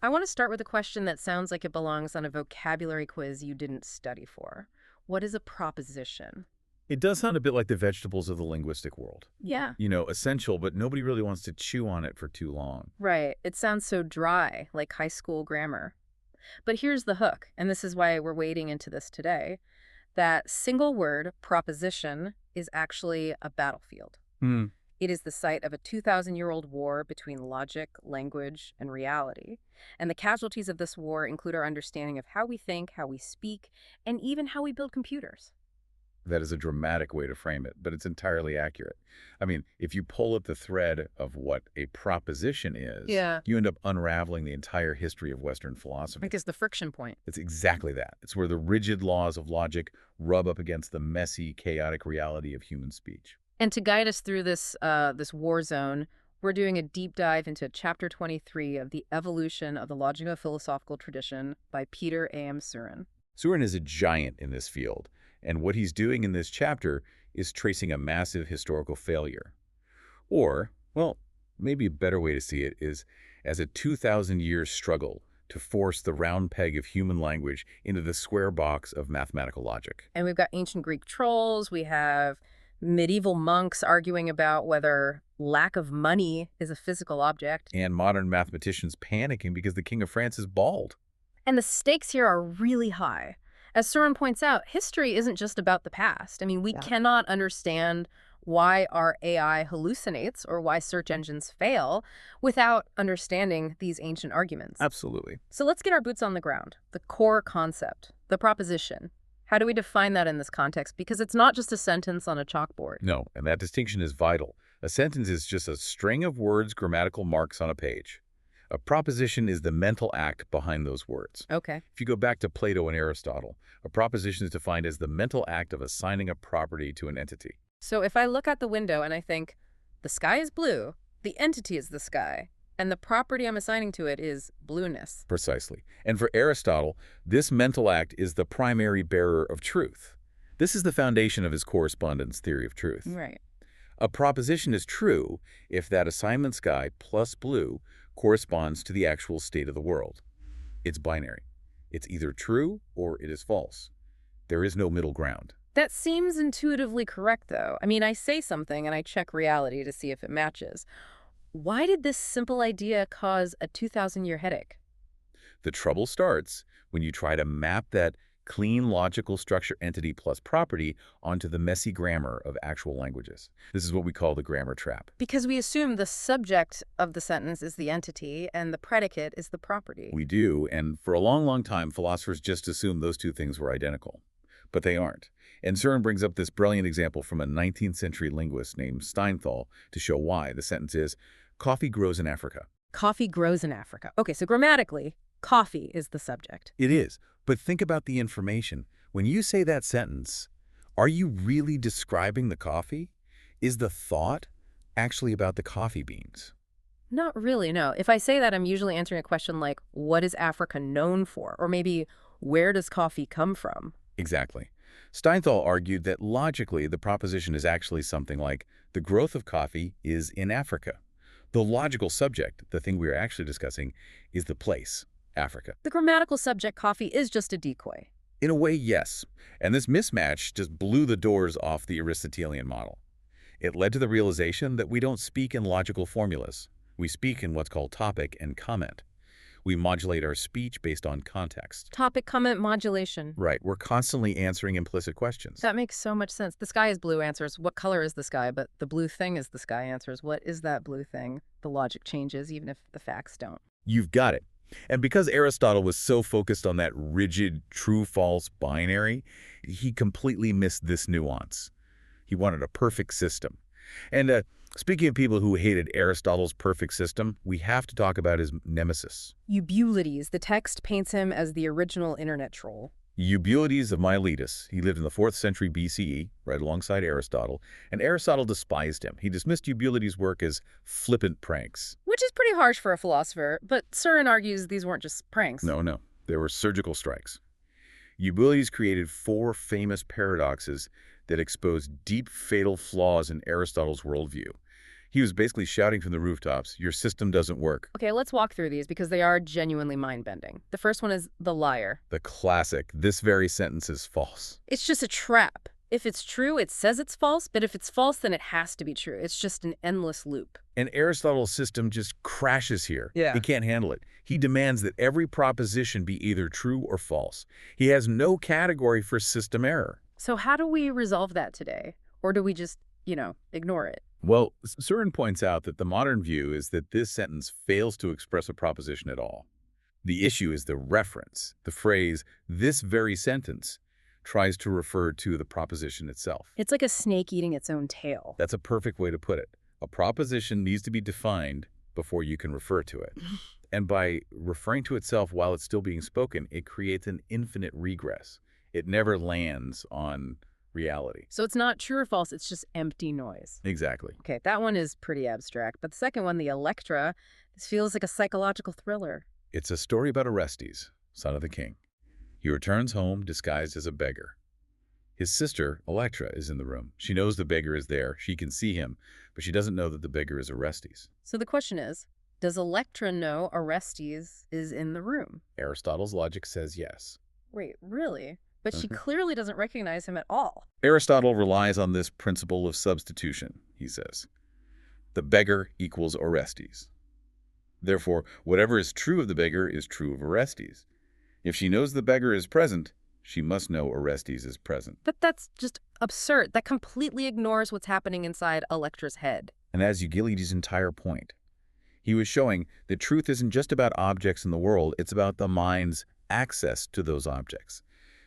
I want to start with a question that sounds like it belongs on a vocabulary quiz you didn't study for. What is a proposition? It does sound a bit like the vegetables of the linguistic world. Yeah. You know, essential, but nobody really wants to chew on it for too long. Right. It sounds so dry, like high school grammar. But here's the hook, and this is why we're wading into this today. That single word, proposition, is actually a battlefield. Hmm. It is the site of a 2,000-year-old war between logic, language, and reality. And the casualties of this war include our understanding of how we think, how we speak, and even how we build computers. That is a dramatic way to frame it, but it's entirely accurate. I mean, if you pull at the thread of what a proposition is, Yeah. you end up unraveling the entire history of Western I philosophy. think it's the friction point. It's exactly that. It's where the rigid laws of logic rub up against the messy, chaotic reality of human speech. And to guide us through this war zone, we're doing a deep dive into Chapter 23 of The Evolution of the Logico-philosophical Tradition by Peter A.M. Surin. Surin is a giant in this field, and what he's doing in this chapter is tracing a massive historical failure. Or, well, maybe a better way to see it is as a 2,000-year struggle to force the round peg of human language into the square box of mathematical logic. And we've got ancient Greek trolls, we have medieval monks arguing about whether lack of money is a physical object. And modern mathematicians panicking because the King of France is bald. And the stakes here are really high. As Surin points out, history isn't just about the past. I mean, we cannot understand why our AI hallucinates or why search engines fail without understanding these ancient arguments. Absolutely. So let's get our boots on the ground. The core concept, the proposition. How do we define that in this context? Because it's not just a sentence on a chalkboard. No, and that distinction is vital. A sentence is just a string of words, grammatical marks on a page. A proposition is the mental act behind those words. Okay. If you go back to Plato and Aristotle, a proposition is defined as the mental act of assigning a property to an entity. So if I look out the window and I think, the sky is blue, the entity is the sky, and the property I'm assigning to it is blueness. Precisely. And for Aristotle, this mental act is the primary bearer of truth. This is the foundation of his correspondence theory of truth. Right. A proposition is true if that assignment sky plus blue corresponds to the actual state of the world. It's binary. It's either true or it is false. There is no middle ground. That seems intuitively correct, though. I mean, I say something and I check reality to see if it matches. Why did this simple idea cause a 2,000-year headache? The trouble starts when you try to map that clean logical structure entity plus property onto the messy grammar of actual languages. This is what we call the grammar trap. Because we assume the subject of the sentence is the entity and the predicate is the property. We do, and for a long, long time, philosophers just assumed those two things were identical. But they aren't. And Surin brings up this brilliant example from a 19th century linguist named Steinthal to show why. The sentence is, coffee grows in Africa. Coffee grows in Africa. Okay, so grammatically, coffee is the subject. It is. But think about the information. When you say that sentence, are you really describing the coffee? Is the thought actually about the coffee beans? Not really, no. If I say that, I'm usually answering a question like, what is Africa known for? Or maybe, where does coffee come from? Exactly. Steinthal argued that logically the proposition is actually something like, the growth of coffee is in Africa. The logical subject, the thing we are actually discussing, is the place, Africa. The grammatical subject, coffee, is just a decoy. In a way, yes. And this mismatch just blew the doors off the Aristotelian model. It led to the realization that we don't speak in logical formulas. We speak in what's called topic and comment. We modulate our speech based on context. Topic, comment, modulation. Right. We're constantly answering implicit questions. That makes so much sense. The sky is blue answers, what color is the sky? But the blue thing is the sky answers, what is that blue thing? The logic changes even if the facts don't. You've got it. And because Aristotle was so focused on that rigid true-false binary, he completely missed this nuance. He wanted a perfect system. And speaking of people who hated Aristotle's perfect system, we have to talk about his nemesis. Eubulides, the text paints him as the original internet troll. Eubulides of Miletus. He lived in the 4th century BCE, right alongside Aristotle, and Aristotle despised him. He dismissed Eubulides' work as flippant pranks. Which is pretty harsh for a philosopher, but Surin argues these weren't just pranks. No. They were surgical strikes. Eubulides created 4 famous paradoxes that exposed deep, fatal flaws in Aristotle's worldview. He was basically shouting from the rooftops, your system doesn't work. Okay, let's walk through these because they are genuinely mind-bending. The first one is the liar. The classic, this very sentence is false. It's just a trap. If it's true, it says it's false, but if it's false, then it has to be true. It's just an endless loop. And Aristotle's system just crashes here. Yeah. He can't handle it. He demands that every proposition be either true or false. He has no category for system error. So how do we resolve that today? Or do we just, ignore it? Well, Surin points out that the modern view is that this sentence fails to express a proposition at all. The issue is the reference. The phrase, this very sentence, tries to refer to the proposition itself. It's like a snake eating its own tail. That's a perfect way to put it. A proposition needs to be defined before you can refer to it. And by referring to itself while it's still being spoken, it creates an infinite regress. It never lands on reality. So it's not true or false, it's just empty noise. Exactly. Okay, that one is pretty abstract. But the second one, the Electra, this feels like a psychological thriller. It's a story about Orestes, son of the king. He returns home disguised as a beggar. His sister, Electra, is in the room. She knows the beggar is there. She can see him, but she doesn't know that the beggar is Orestes. So the question is, does Electra know Orestes is in the room? Aristotle's logic says yes. Wait, really? But she clearly doesn't recognize him at all. Aristotle relies on this principle of substitution, he says. The beggar equals Orestes. Therefore, whatever is true of the beggar is true of Orestes. If she knows the beggar is present, she must know Orestes is present. But that's just absurd. That completely ignores what's happening inside Electra's head. And that's Eugenides' entire point. He was showing that truth isn't just about objects in the world, it's about the mind's access to those objects.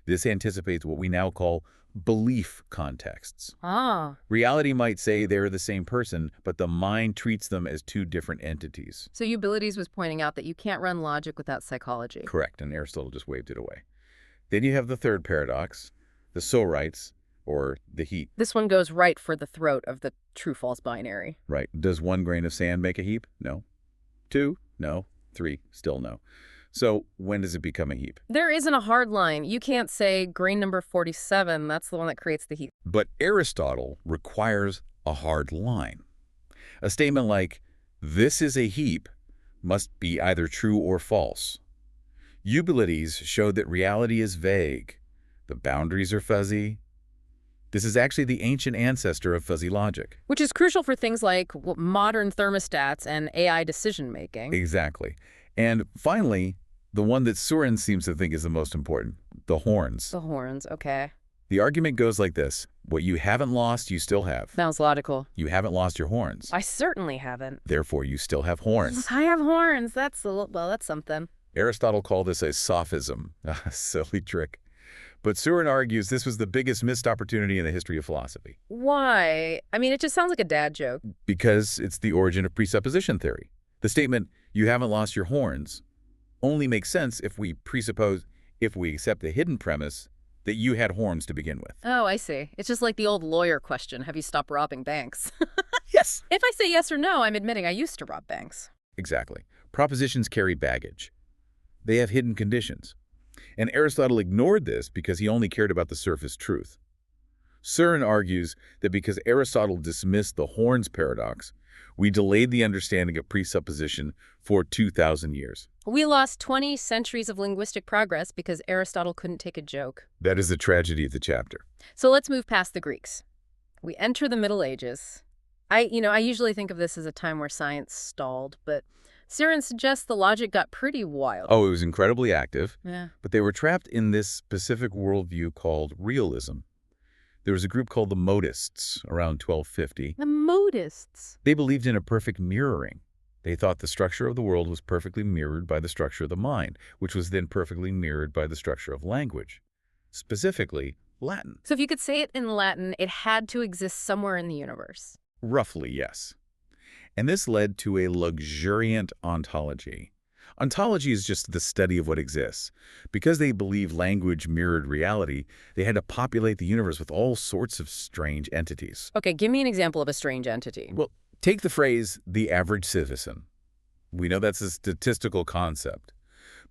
This anticipates what we now call belief contexts. Ah. Reality might say they're the same person, but the mind treats them as two different entities. So Eugenides was pointing out that you can't run logic without psychology. Correct, and Aristotle just waved it away. Then you have the third paradox, the so-rights, or the heap. This one goes right for the throat of the true-false binary. Right. Does 1 grain of sand make a heap? No. 2? No. 3? Still no. So when does it become a heap? There isn't a hard line. You can't say grain number 47, that's the one that creates the heap. But Aristotle requires a hard line. A statement like, this is a heap, must be either true or false. Eubulides showed that reality is vague. The boundaries are fuzzy. This is actually the ancient ancestor of fuzzy logic. Which is crucial for things like modern thermostats and AI decision-making. Exactly. And finally, the one that Surin seems to think is the most important, the horns. The horns, okay. The argument goes like this. What you haven't lost, you still have. Sounds logical. You haven't lost your horns. I certainly haven't. Therefore, you still have horns. I have horns. That's something. Aristotle called this a sophism, a silly trick. But Surin argues this was the biggest missed opportunity in the history of philosophy. Why? I mean, it just sounds like a dad joke. Because it's the origin of presupposition theory. The statement, you haven't lost your horns, only makes sense if we accept the hidden premise that you had horns to begin with. Oh, I see. It's just like the old lawyer question, have you stopped robbing banks? Yes. If I say yes or no, I'm admitting I used to rob banks. Exactly. Propositions carry baggage. They have hidden conditions. And Aristotle ignored this because he only cared about the surface truth. Surin argues that because Aristotle dismissed the horns paradox, we delayed the understanding of presupposition for 2,000 years. We lost 20 centuries of linguistic progress because Aristotle couldn't take a joke. That is the tragedy of the chapter. So let's move past the Greeks. We enter the Middle Ages. I usually think of this as a time where science stalled, but Surin suggests the logic got pretty wild. Oh, it was incredibly active. Yeah. But they were trapped in this specific worldview called realism. There was a group called the Modists around 1250. The Modists? They believed in a perfect mirroring. They thought the structure of the world was perfectly mirrored by the structure of the mind, which was then perfectly mirrored by the structure of language, specifically Latin. So if you could say it in Latin, it had to exist somewhere in the universe. Roughly, yes. And this led to a luxuriant ontology. Ontology is just the study of what exists. Because they believe language mirrored reality, they had to populate the universe with all sorts of strange entities. Okay, give me an example of a strange entity. Well, take the phrase, the average citizen. We know that's a statistical concept.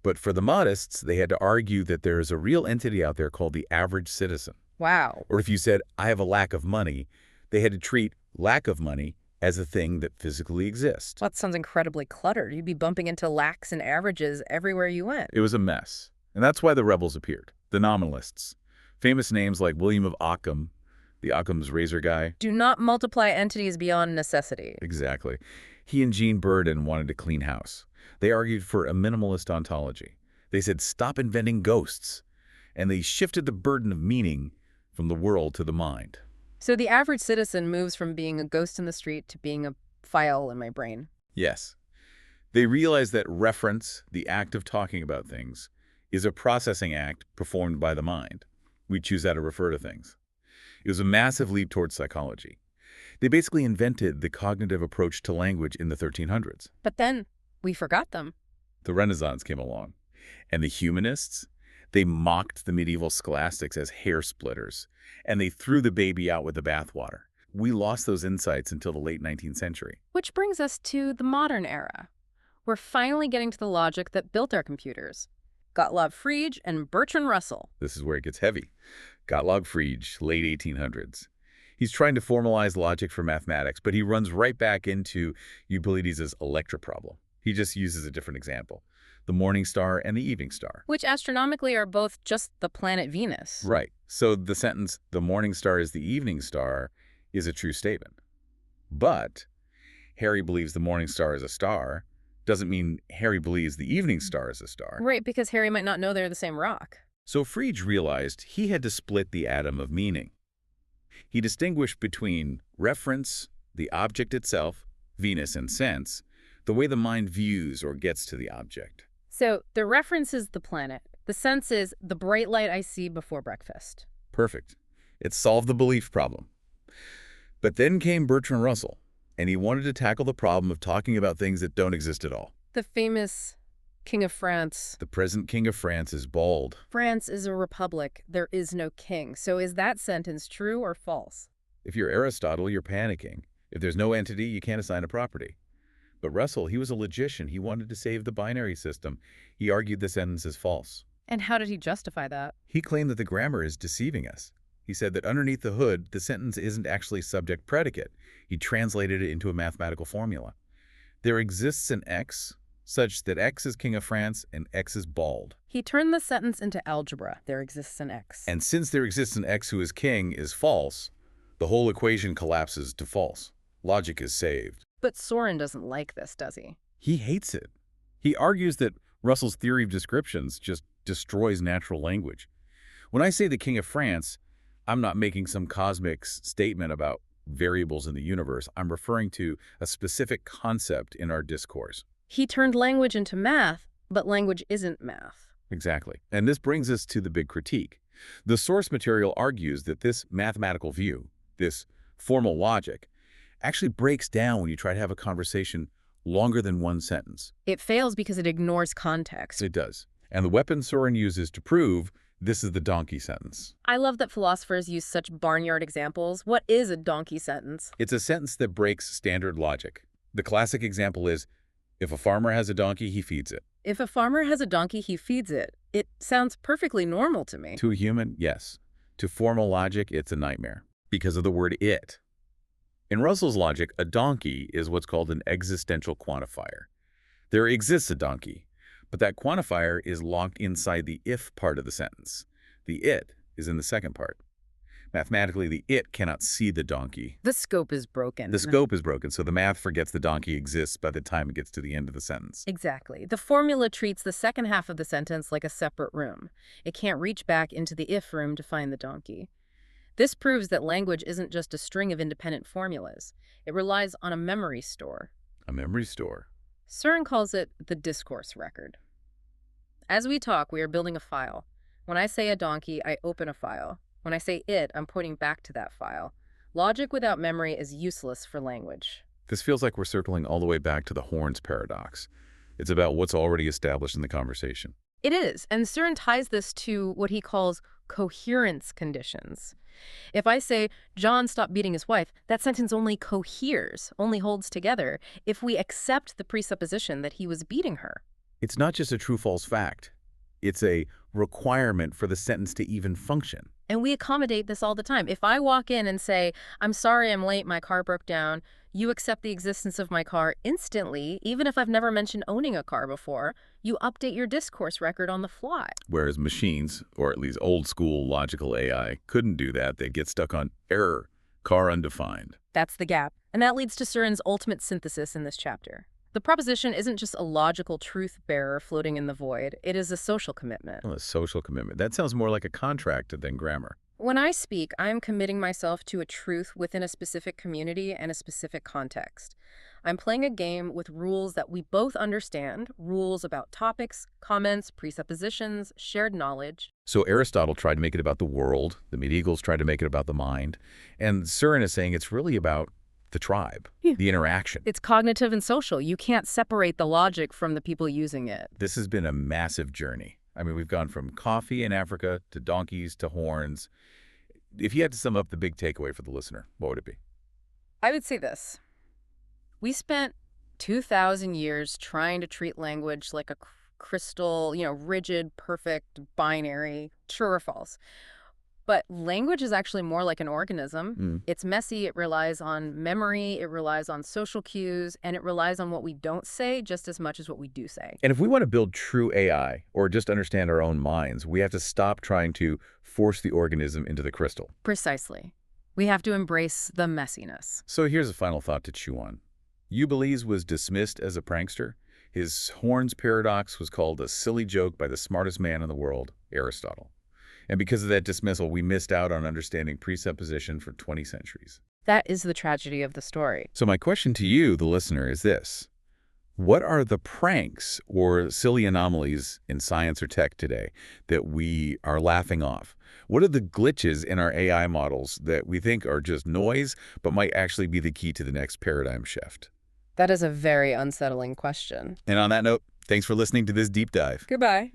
But for the Modists, they had to argue that there is a real entity out there called the average citizen. Wow. Or if you said, I have a lack of money, they had to treat lack of money as a thing that physically exists. Well, that sounds incredibly cluttered. You'd be bumping into lakhs and averages everywhere you went. It was a mess. And that's why the rebels appeared, the nominalists. Famous names like William of Ockham, the Occam's razor guy. Do not multiply entities beyond necessity. Exactly. He and Jean Burden wanted to clean house. They argued for a minimalist ontology. They said, stop inventing ghosts. And they shifted the burden of meaning from the world to the mind. So the average citizen moves from being a ghost in the street to being a file in my brain. Yes. They realized that reference, the act of talking about things, is a processing act performed by the mind. We choose how to refer to things. It was a massive leap towards psychology. They basically invented the cognitive approach to language in the 1300s. But then we forgot them. The Renaissance came along. And the humanists, they mocked the medieval scholastics as hair splitters, and they threw the baby out with the bathwater. We lost those insights until the late 19th century. Which brings us to the modern era. We're finally getting to the logic that built our computers. Gottlob Frege and Bertrand Russell. This is where it gets heavy. Gottlob Frege, late 1800s. He's trying to formalize logic for mathematics, but he runs right back into Euclides's Electra problem. He just uses a different example, the morning star and the evening star. Which astronomically are both just the planet Venus. Right. So the sentence, the morning star is the evening star, is a true statement. But Harry believes the morning star is a star doesn't mean Harry believes the evening star is a star. Right, because Harry might not know they're the same rock. So Frege realized he had to split the atom of meaning. He distinguished between reference, the object itself, Venus and sense, the way the mind views or gets to the object. So the reference is the planet. The sense is the bright light I see before breakfast. Perfect. It solved the belief problem. But then came Bertrand Russell, and he wanted to tackle the problem of talking about things that don't exist at all. The famous King of France. The present King of France is bald. France is a republic. There is no king. So is that sentence true or false? If you're Aristotle, you're panicking. If there's no entity, you can't assign a property. But Russell, he was a logician. He wanted to save the binary system. He argued the sentence is false. And how did he justify that? He claimed that the grammar is deceiving us. He said that underneath the hood, the sentence isn't actually subject-predicate. He translated it into a mathematical formula. There exists an X such that X is King of France and X is bald. He turned the sentence into algebra. There exists an X. And since there exists an X who is king is false, the whole equation collapses to false. Logic is saved. But Soren doesn't like this, does he? He hates it. He argues that Russell's theory of descriptions just destroys natural language. When I say the King of France, I'm not making some cosmic statement about variables in the universe. I'm referring to a specific concept in our discourse. He turned language into math, but language isn't math. Exactly. And this brings us to the big critique. The source material argues that this mathematical view, this formal logic, actually breaks down when you try to have a conversation longer than one sentence. It fails because it ignores context. It does. And the weapon Soren uses to prove this is the donkey sentence. I love that philosophers use such barnyard examples. What is a donkey sentence? It's a sentence that breaks standard logic. The classic example is, if a farmer has a donkey, he feeds it. If a farmer has a donkey, he feeds it. It sounds perfectly normal to me. To a human, yes. To formal logic, it's a nightmare because of the word it. In Russell's logic, a donkey is what's called an existential quantifier. There exists a donkey, but that quantifier is locked inside the if part of the sentence. The it is in the second part. Mathematically, the it cannot see the donkey. The scope is broken. The scope is broken, so the math forgets the donkey exists by the time it gets to the end of the sentence. Exactly. The formula treats the second half of the sentence like a separate room. It can't reach back into the if room to find the donkey. This proves that language isn't just a string of independent formulas. It relies on a memory store. A memory store. Soren calls it the discourse record. As we talk, we are building a file. When I say a donkey, I open a file. When I say it, I'm pointing back to that file. Logic without memory is useless for language. This feels like we're circling all the way back to the horns paradox. It's about what's already established in the conversation. It is, and Soren ties this to what he calls coherence conditions. If I say, John stopped beating his wife, that sentence only coheres, only holds together, if we accept the presupposition that he was beating her. It's not just a true-false fact. It's a requirement for the sentence to even function. And we accommodate this all the time. If I walk in and say, I'm sorry I'm late, my car broke down, you accept the existence of my car instantly, even if I've never mentioned owning a car before. You update your discourse record on the fly. Whereas machines, or at least old-school logical AI, couldn't do that. They'd get stuck on error, car undefined. That's the gap. And that leads to Surin's ultimate synthesis in this chapter. The proposition isn't just a logical truth bearer floating in the void. It is a social commitment. Well, a social commitment. That sounds more like a contract than grammar. When I speak, I'm committing myself to a truth within a specific community and a specific context. I'm playing a game with rules that we both understand, rules about topics, comments, presuppositions, shared knowledge. So Aristotle tried to make it about the world, the medievals tried to make it about the mind, and Surin is saying it's really about the tribe, the interaction. It's cognitive and social. You can't separate the logic from the people using it. This has been a massive journey. I mean, we've gone from coffee in Africa to donkeys to horns. If you had to sum up the big takeaway for the listener, what would it be? I would say this. We spent 2,000 years trying to treat language like a crystal, rigid, perfect, binary, true or false. But language is actually more like an organism. It's messy, it relies on memory, it relies on social cues, and it relies on what we don't say just as much as what we do say. And if we want to build true AI, or just understand our own minds, we have to stop trying to force the organism into the crystal. Precisely. We have to embrace the messiness. So here's a final thought to chew on. Ulysses was dismissed as a prankster. His horns paradox was called a silly joke by the smartest man in the world, Aristotle. And because of that dismissal, we missed out on understanding presupposition for 20 centuries. That is the tragedy of the story. So my question to you, the listener, is this. What are the pranks or silly anomalies in science or tech today that we are laughing off? What are the glitches in our AI models that we think are just noise, but might actually be the key to the next paradigm shift? That is a very unsettling question. And on that note, thanks for listening to this deep dive. Goodbye.